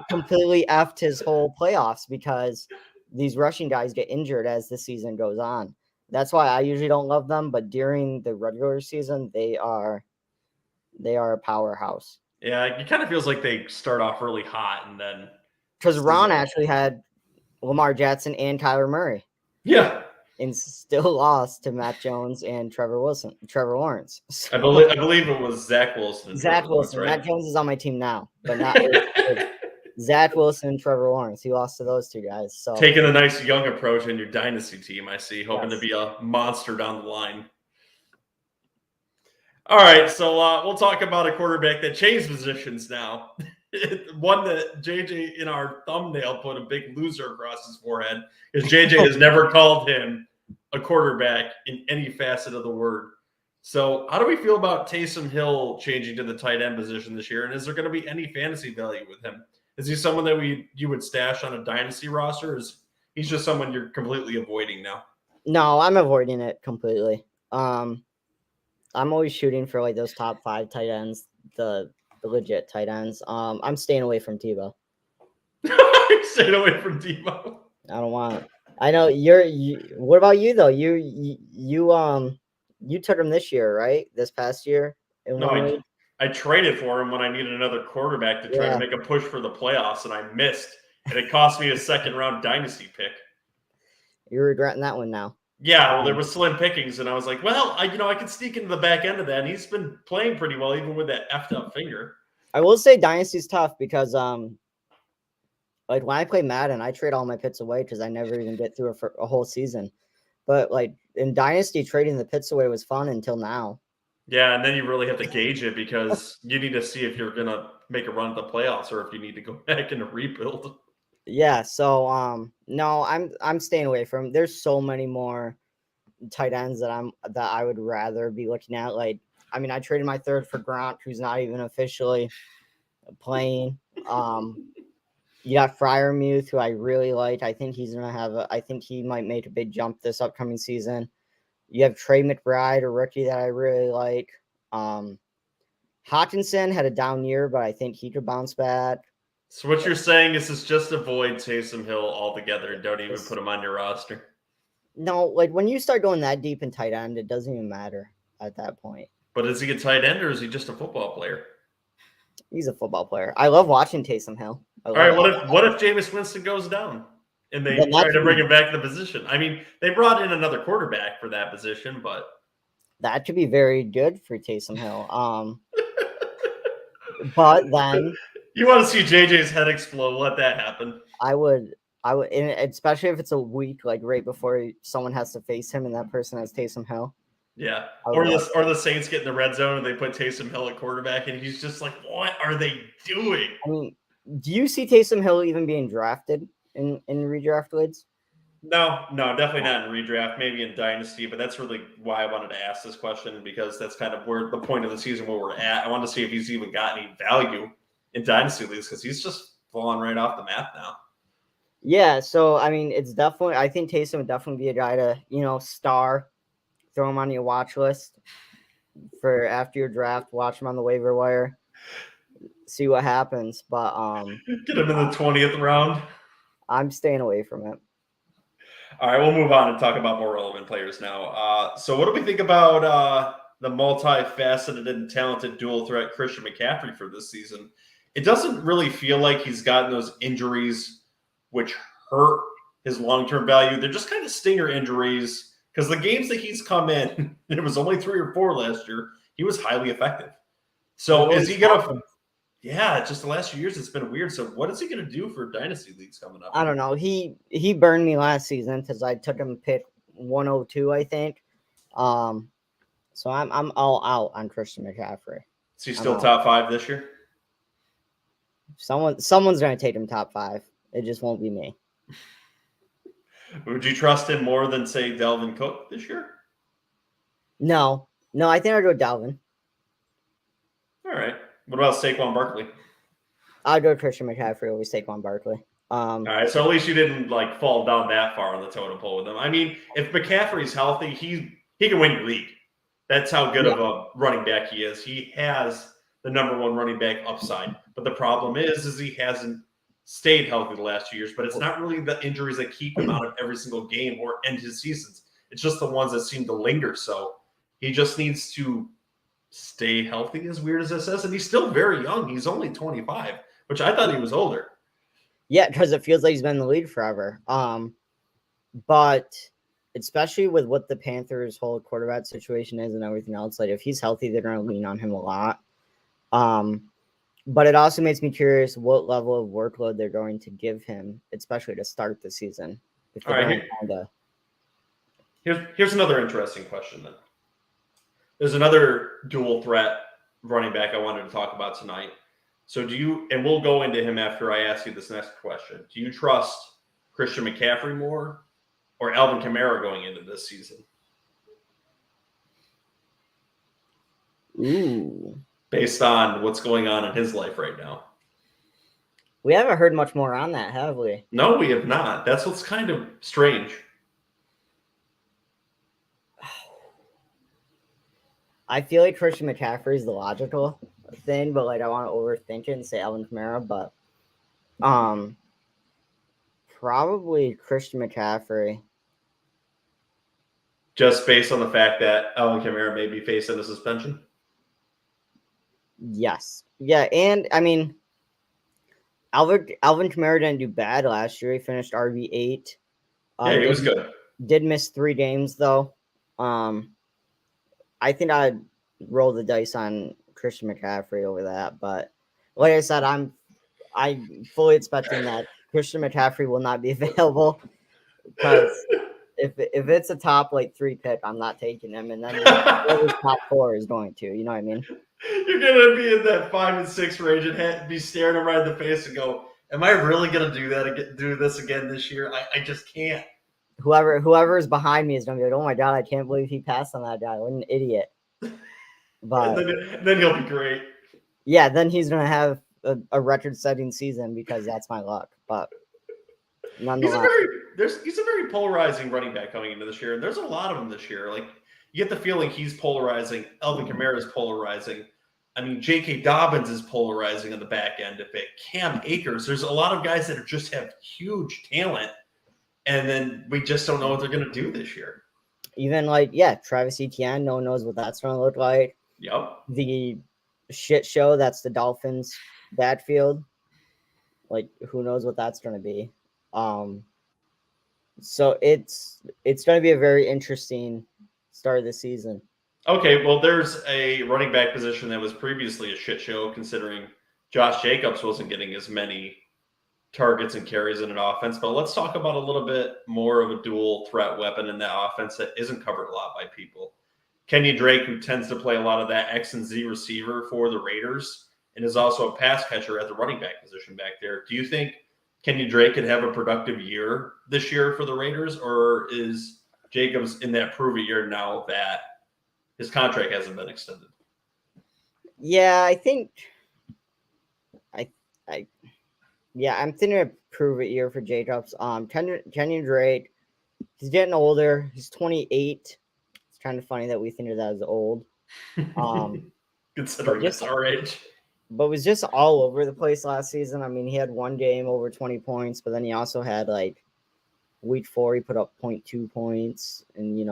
completely effed his whole playoffs because these rushing guys get injured as the season goes on. That's why I usually don't love them, but during the regular season, they are a powerhouse. Yeah, it kind of feels like they start off really hot and then because Ron actually had Lamar Jackson and Kyler Murray. Yeah. And still lost to Matt Jones and Trevor Lawrence. So, I believe it was Zach Wilson. Zach Wilson. Right? Matt Jones is on my team now, but not Zach Wilson and Trevor Lawrence. He lost to those 2 guys. So taking a nice young approach in your dynasty team, I see, hoping to be a monster down the line. All right, so we'll talk about a quarterback that changed positions now. One that JJ in our thumbnail put a big loser across his forehead because JJ has never called him a quarterback in any facet of the word. So, how do we feel about Taysom Hill changing to the tight end position this year? And is there going to be any fantasy value with him? Is he someone that you would stash on a dynasty roster? Or is he's just someone you're completely avoiding now? No, I'm avoiding it completely. I'm always shooting for like those top 5 tight ends, the legit tight ends. I'm staying away from Deebo. Staying away from Deebo. I don't want. I know what about you though? You took him this year, right? This past year. No, I traded for him when I needed another quarterback to try to Yeah. make a push for the playoffs, and I missed. And it cost me a second-round dynasty pick. You're regretting that one now. Yeah, well, there was slim pickings, and I was like, well, I could sneak into the back end of that, and he's been playing pretty well, even with that effed up finger. I will say Dynasty's tough because like when I play Madden, I trade all my pits away because I never even get through a whole season. But like in Dynasty, trading the pits away was fun until now. Yeah, and then you really have to gauge it because you need to see if you're gonna make a run at the playoffs or if you need to go back and rebuild. Yeah, so no, I'm staying away from. There's so many more tight ends that I would rather be looking at. Like, I mean, I traded my third for Grant, who's not even officially playing. You got Freiermuth, who I really like. I think he's gonna have. I think he might make a big jump this upcoming season. You have Trey McBride, a rookie that I really like. Hawkinson had a down year, but I think he could bounce back. So what you're saying is just avoid Taysom Hill altogether and don't even put him on your roster. No, like when you start going that deep in tight end, it doesn't even matter at that point. But is he a tight end or is he just a football player? He's a football player. I love watching Taysom Hill. All right, what if Jameis Winston goes down and they try to bring him back to the position? I mean, they brought in another quarterback for that position, but that could be very good for Taysom Hill. But then you want to see JJ's head explode. Let that happen. I would, and especially if it's a week like right before someone has to face him, and that person has Taysom Hill. Yeah, or the Saints get in the red zone and they put Taysom Hill at quarterback, and he's just like, "What are they doing?" I mean, do you see Taysom Hill even being drafted in redraft leagues? No, definitely not in redraft. Maybe in dynasty, but that's really why I wanted to ask this question because that's kind of where the point of the season where we're at. I wanted to see if he's even got any value in dynasty leagues because he's just falling right off the map now. Yeah, so I mean, it's definitely. I think Taysom would definitely be a guy to star, throw him on your watch list for after your draft. Watch him on the waiver wire, see what happens. But get him in the 20th round. I'm staying away from it. All right, we'll move on and talk about more relevant players now. So, what do we think about the multifaceted and talented dual threat Christian McCaffrey for this season? It doesn't really feel like he's gotten those injuries which hurt his long-term value. They're just kind of stinger injuries because the games that he's come in, it was only 3 or 4 last year, he was highly effective. So is he going to – yeah, just the last few years it's been weird. So what is he going to do for dynasty leagues coming up? I don't know. He burned me last season because I took him pick 102, I think. So I'm all out on Christian McCaffrey. Is he still top 5 this year? Someone's going to take him top 5. It just won't be me. Would you trust him more than, say, Dalvin Cook this year? No, I think I'd go Dalvin. All right. What about Saquon Barkley? I'd go Christian McCaffrey over Saquon Barkley. All right, so at least you didn't fall down that far on the totem pole with him. I mean, if McCaffrey's healthy, he can win your league. That's how good of a running back he is. He has the number 1 running back upside. But the problem is he hasn't stayed healthy the last 2 years. But it's not really the injuries that keep him out of every single game or end his seasons. It's just the ones that seem to linger. So he just needs to stay healthy, as weird as this is. And he's still very young. He's only 25, which I thought he was older. Yeah, because it feels like he's been in the league forever. But especially with what the Panthers' whole quarterback situation is and everything else, like if he's healthy, they're going to lean on him a lot. But it also makes me curious what level of workload they're going to give him, especially to start the season. All right, here's another interesting question then. There's another dual threat running back I wanted to talk about tonight. So and we'll go into him after I ask you this next question. Do you trust Christian McCaffrey more or Alvin Kamara going into this season? Ooh. based on what's going on in his life right now. We haven't heard much more on that, have we? No, we have not. That's what's kind of strange. I feel like Christian McCaffrey is the logical thing, but like I want to overthink it and say Alvin Kamara, but probably Christian McCaffrey. Just based on the fact that Alvin Kamara may be facing a suspension? Yes. Yeah, and I mean Alvin Kamara didn't do bad last year. He finished RB8. Yeah, he was good. Did miss 3 games though. I think I'd roll the dice on Christian McCaffrey over that, but like I said, I'm fully expecting that Christian McCaffrey will not be available because if it's a top like 3 pick, I'm not taking him, and then whoever's top 4 is going to. You know what I mean? You're gonna be in that 5 and 6 range and be staring him right in the face and go, "Am I really gonna do that? Do this again this year? I just can't." Whoever is behind me is gonna be like, "Oh my god, I can't believe he passed on that guy! What an idiot!" But then he'll be great. Yeah, then he's gonna have a record-setting season because that's my luck. But nonetheless, he's a very polarizing running back coming into this year, and there's a lot of them this year. Like you get the feeling he's polarizing. Alvin Kamara is polarizing. I mean, J.K. Dobbins is polarizing on the back end of it. Cam Akers. There's a lot of guys that just have huge talent, and then we just don't know what they're going to do this year. Even Travis Etienne, no one knows what that's going to look like. Yep. The shit show that's the Dolphins' backfield. Like, who knows what that's going to be. So it's going to be a very interesting start of the season. Okay, well, there's a running back position that was previously a shit show, considering Josh Jacobs wasn't getting as many targets and carries in an offense. But let's talk about a little bit more of a dual threat weapon in that offense that isn't covered a lot by people. Kenny Drake, who tends to play a lot of that X and Z receiver for the Raiders, and is also a pass catcher at the running back position back there. Do you think Kenny Drake could have a productive year this year for the Raiders, or is Jacobs in that prove-it year now that his contract hasn't been extended? Yeah, I think I'm thinking a prove-it year for Jacobs. Kenny Drake, he's getting older. He's 28. It's kind of funny that we think of that as old. Considering it's our age. But was just all over the place last season. I mean, he had one game over 20 points, but then he also had like week 4, he put up 0.2 points. And,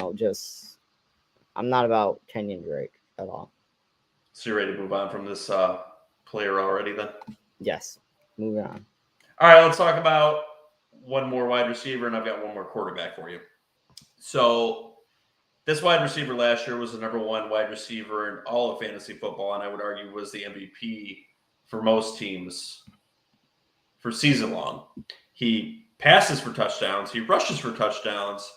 I'm not about Kenyon Drake at all. So you're ready to move on from this player already then? Yes. Moving on. All right, let's talk about one more wide receiver, and I've got one more quarterback for you. So this wide receiver last year was the number 1 wide receiver in all of fantasy football, and I would argue was the MVP for most teams for season long. He passes for touchdowns, he rushes for touchdowns,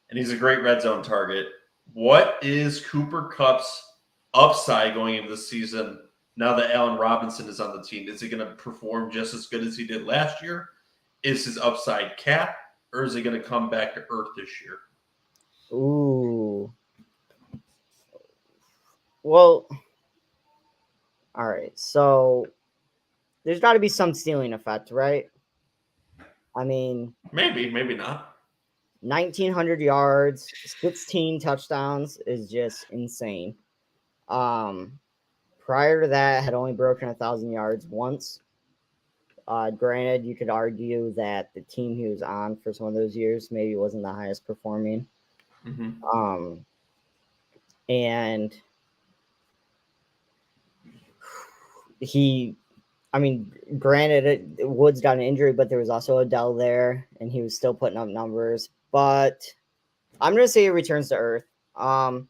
and he's a great red zone target. What is Cooper Kupp's upside going into the season now that Allen Robinson is on the team? Is he going to perform just as good as he did last year? Is his upside capped, or is he going to come back to earth this year? Ooh. Well, all right. So there's got to be some ceiling effect, right? I mean, maybe not. 1,900 yards, 16 touchdowns is just insane. Prior to that, had only broken 1,000 yards once. Granted, you could argue that the team he was on for some of those years maybe wasn't the highest performing. Mm-hmm. And granted, Woods got an injury, but there was also Odell there, and he was still putting up numbers. But I'm going to say he returns to earth. I'm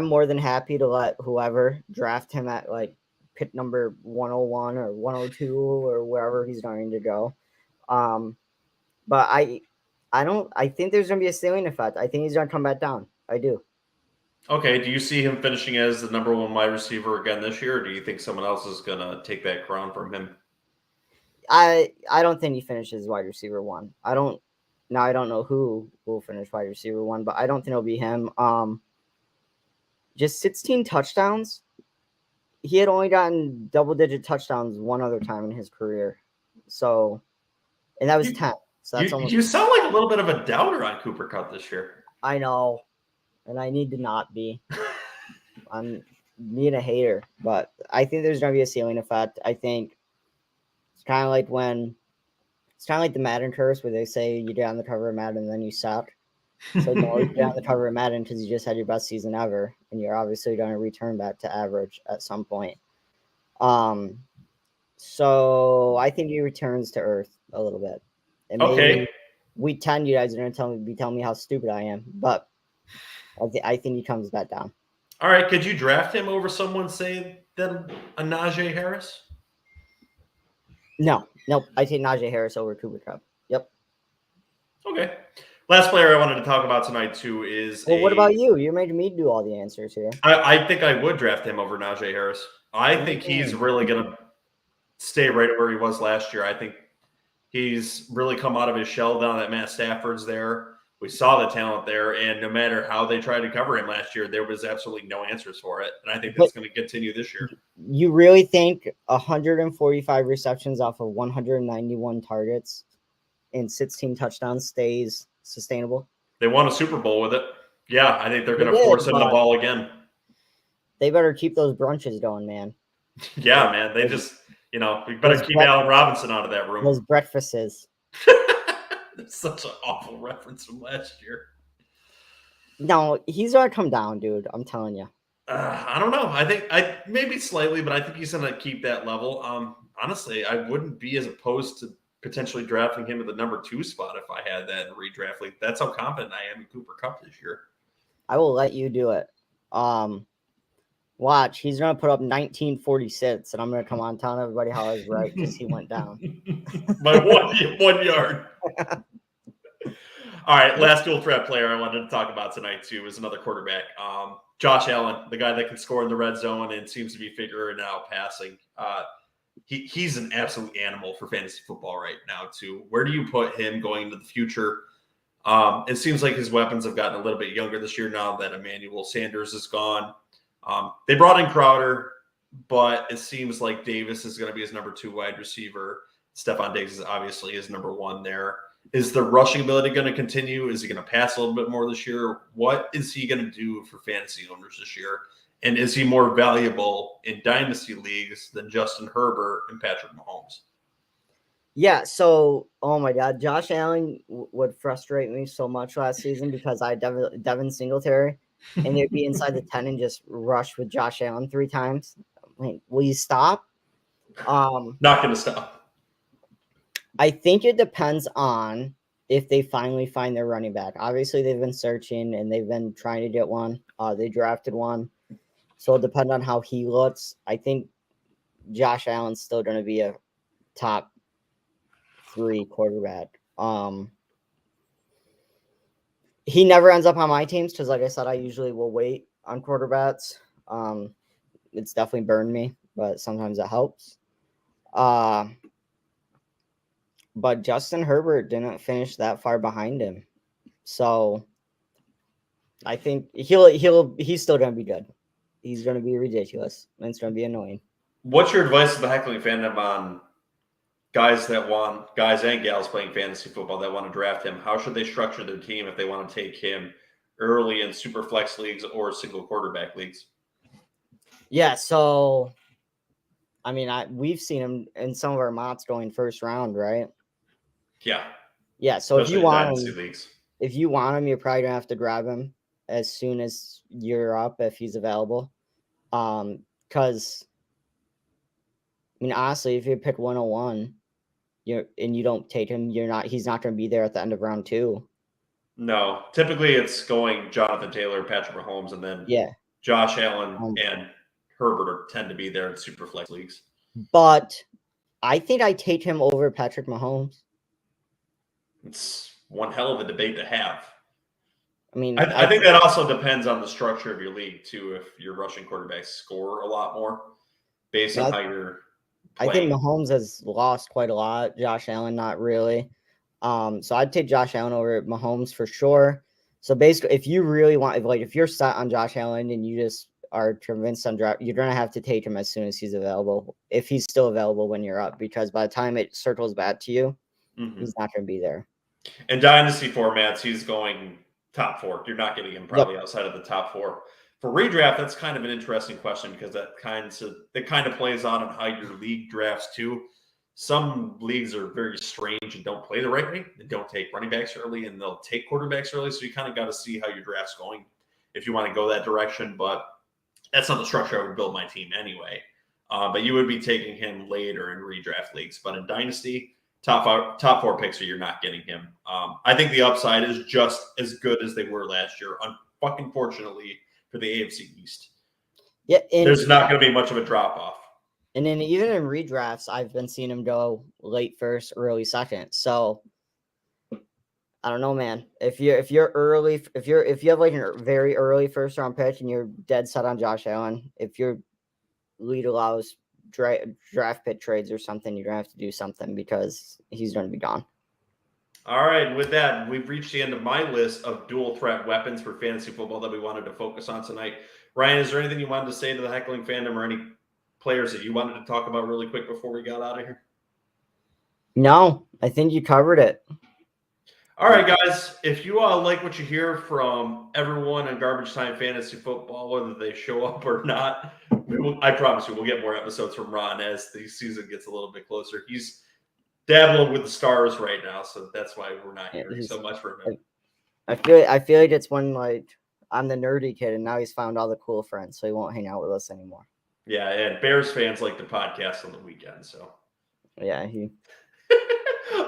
more than happy to let whoever draft him at like pick number 101 or 102 or wherever he's going to go. But I think there's going to be a ceiling effect. I think he's going to come back down. I do. Okay. Do you see him finishing as the number 1 wide receiver again this year, or do you think someone else is going to take that crown from him? I don't think he finishes wide receiver 1. I don't know who will finish wide receiver 1, but I don't think it'll be him. Just 16 touchdowns. he had only gotten double-digit touchdowns one other time in his career. So, and that was 10. So that's almost. You sound like a little bit of a doubter on Cooper Kupp this year. I know, and I need to not be. I'm being a hater, but I think there's going to be a ceiling effect. I think it's kind of like the Madden curse where they say you get on the cover of Madden and then you suck. So no, you get on the cover of Madden because you just had your best season ever, and you're obviously going to return back to average at some point. So I think he returns to earth a little bit. And maybe week 10, you guys are going to be telling me how stupid I am, but I think he comes back down. All right, could you draft him over someone, say, than a Najee Harris? Nope. I take Najee Harris over Cooper Kupp. Yep. Okay. Last player I wanted to talk about tonight, too, is what about you? You're making me do all the answers here. I think I would draft him over Najee Harris. I think he's really going to stay right where he was last year. I think he's really come out of his shell down that Matt Stafford's there. We saw the talent there, and no matter how they tried to cover him last year, there was absolutely no answers for it. And I think that's going to continue this year. You really think 145 receptions off of 191 targets and 16 touchdowns stays sustainable? They won a Super Bowl with it. Yeah, I think they're going to force him the ball again. They better keep those brunches going, man. Yeah, man. They just, we better keep Allen Robinson out of that room. Those breakfasts. That's such an awful reference from last year. No, he's going to come down, dude. I'm telling you. I don't know. I think maybe slightly, but I think he's going to keep that level. Honestly, I wouldn't be as opposed to potentially drafting him at the number 2 spot if I had that in redraft league. That's how confident I am in Cooper Kupp this year. I will let you do it. Watch, he's going to put up 1946, and I'm going to come on telling everybody how I was right because he went down. By 1 yard. All right, last dual threat player I wanted to talk about tonight, too, is another quarterback. Josh Allen, the guy that can score in the red zone and seems to be figuring out passing. He's an absolute animal for fantasy football right now, too. Where do you put him going into the future? It seems like his weapons have gotten a little bit younger this year now that Emmanuel Sanders is gone. They brought in Crowder, but it seems like Davis is going to be his number 2 wide receiver. Stephon Diggs is obviously his number 1 there. Is the rushing ability going to continue? Is he going to pass a little bit more this year? What is he going to do for fantasy owners this year? And is he more valuable in dynasty leagues than Justin Herbert and Patrick Mahomes? Yeah, so, oh my God, Josh Allen would frustrate me so much last season because I had Devin Singletary, and they'd be inside the 10 and just rush with Josh Allen 3 times. Like, will you stop? Not going to stop. I think it depends on if they finally find their running back. Obviously, they've been searching, and they've been trying to get one. They drafted one. So it'll depend on how he looks. I think Josh Allen's still going to be a top 3 quarterback. He never ends up on my teams because, like I said, I usually will wait on quarterbacks. It's definitely burned me, but sometimes it helps. But Justin Herbert didn't finish that far behind him. So I think he's still going to be good. He's going to be ridiculous, and it's going to be annoying. What's your advice to the heckling fandom on guys and gals playing fantasy football that want to draft him? How should they structure their team if they want to take him early in super flex leagues or single quarterback leagues? Yeah, so I mean, we've seen him in some of our mocks going first round, right? Yeah. So especially if you want him, you're probably gonna have to grab him as soon as you're up if he's available. Because I mean, honestly, if you pick 101, and you don't take him, he's not gonna be there at the end of round 2. No, typically it's going Jonathan Taylor, Patrick Mahomes, and then Josh Allen and Herbert tend to be there in super flex leagues. But I think I take him over Patrick Mahomes. It's one hell of a debate to have. I mean, I think that also depends on the structure of your league too. If your rushing quarterbacks score a lot more based on how you're playing. I think Mahomes has lost quite a lot. Josh Allen, not really. So I'd take Josh Allen over Mahomes for sure. So basically, if you really want, if you're set on Josh Allen and you just are convinced on draft, you're gonna have to take him as soon as he's available. If he's still available when you're up, because by the time it circles back to you, he's not gonna be there. In dynasty formats, he's going top 4. You're not getting him probably outside of the top 4. For redraft, that's kind of an interesting question because that kind of plays out on how your league drafts too. Some leagues are very strange and don't play the right way. They don't take running backs early and they'll take quarterbacks early. So you kind of got to see how your draft's going if you want to go that direction. But that's not the structure I would build my team anyway. But you would be taking him later in redraft leagues. But in dynasty, top 4 picks, you're not getting him. I think the upside is just as good as they were last year. Fucking fortunately for the AFC East. Yeah, there's not going to be much of a drop off. And then even in redrafts, I've been seeing him go late first, early second. So I don't know, man. If you have like a very early first round pick and you're dead set on Josh Allen, if your lead allows draft pick trades or something, you're gonna have to do something because he's going to be gone. All right, and with that, we've reached the end of my list of dual threat weapons for fantasy football that we wanted to focus on tonight. Ryan, is there anything you wanted to say to the heckling fandom or any players that you wanted to talk about really quick before we got out of here? No, I think you covered it. All right, guys, if you all like what you hear from everyone in Garbage Time Fantasy Football, whether they show up or not, I promise you we'll get more episodes from Ron as the season gets a little bit closer. He's dabbling with the stars right now, so that's why we're not hearing so much from him. I feel like it's when like I'm the nerdy kid and now he's found all the cool friends, so he won't hang out with us anymore. Yeah, and Bears fans like the podcast on the weekend, so. Yeah,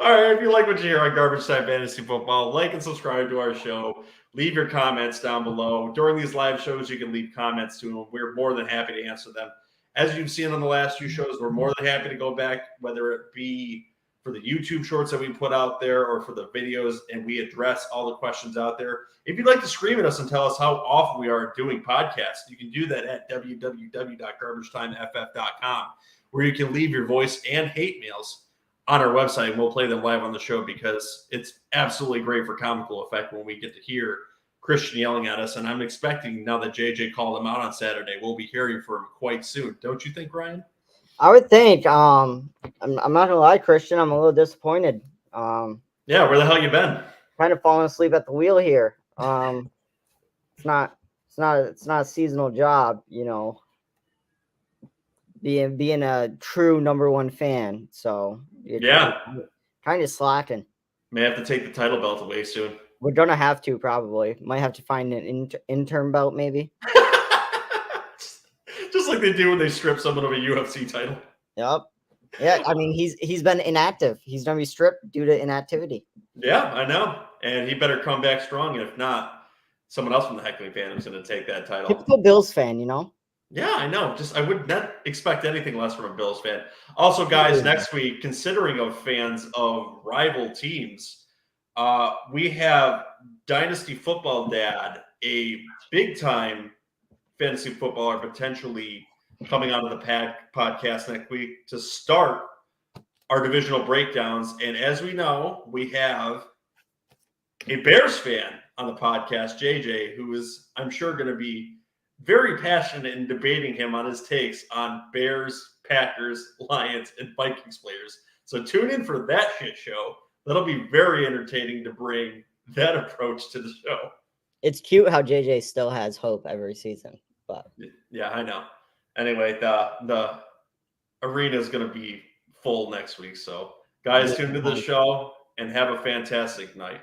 All right, if you like what you hear on Garbage Time Fantasy Football, like and subscribe to our show. Leave your comments down below. During these live shows, you can leave comments to them. We're more than happy to answer them. As you've seen on the last few shows, we're more than happy to go back, whether it be for the YouTube shorts that we put out there or for the videos, and we address all the questions out there. If you'd like to scream at us and tell us how awful we are at doing podcasts, you can do that at www.garbagetimeff.com, where you can leave your voice and hate mails on our website, and we'll play them live on the show because it's absolutely great for comical effect when we get to hear Christian yelling at us. And I'm expecting, now that JJ called him out on Saturday, we'll be hearing from him quite soon. Don't you think, Ryan? I would think. I'm not gonna lie, Christian. I'm a little disappointed. Yeah, where the hell you been? Kind of falling asleep at the wheel here. It's not a seasonal job, you know. Being a true number one fan, so kind of slacking. May have to take the title belt away soon. We're gonna have to probably. Might have to find an intern belt, maybe. Just like they do when they strip someone of a UFC title. Yep. Yeah, I mean he's been inactive. He's gonna be stripped due to inactivity. Yeah, I know, and he better come back strong. And if not, someone else from the heckling fandom is going to take that title. Typical Bills fan, you know. Yeah, I know. I would not expect anything less from a Bills fan. Also, guys, next week, considering of fans of rival teams, we have Dynasty Football Dad, a big-time fantasy footballer, potentially coming out of the podcast next week to start our divisional breakdowns. And as we know, we have a Bears fan on the podcast, JJ, who is, I'm sure, going to be very passionate in debating him on his takes on Bears, Packers, Lions, and Vikings players. So tune in for that shit show. That'll be very entertaining to bring that approach to the show. It's cute how JJ still has hope every season, but yeah, I know. Anyway, the arena is going to be full next week. So guys, tune into the show and have a fantastic night.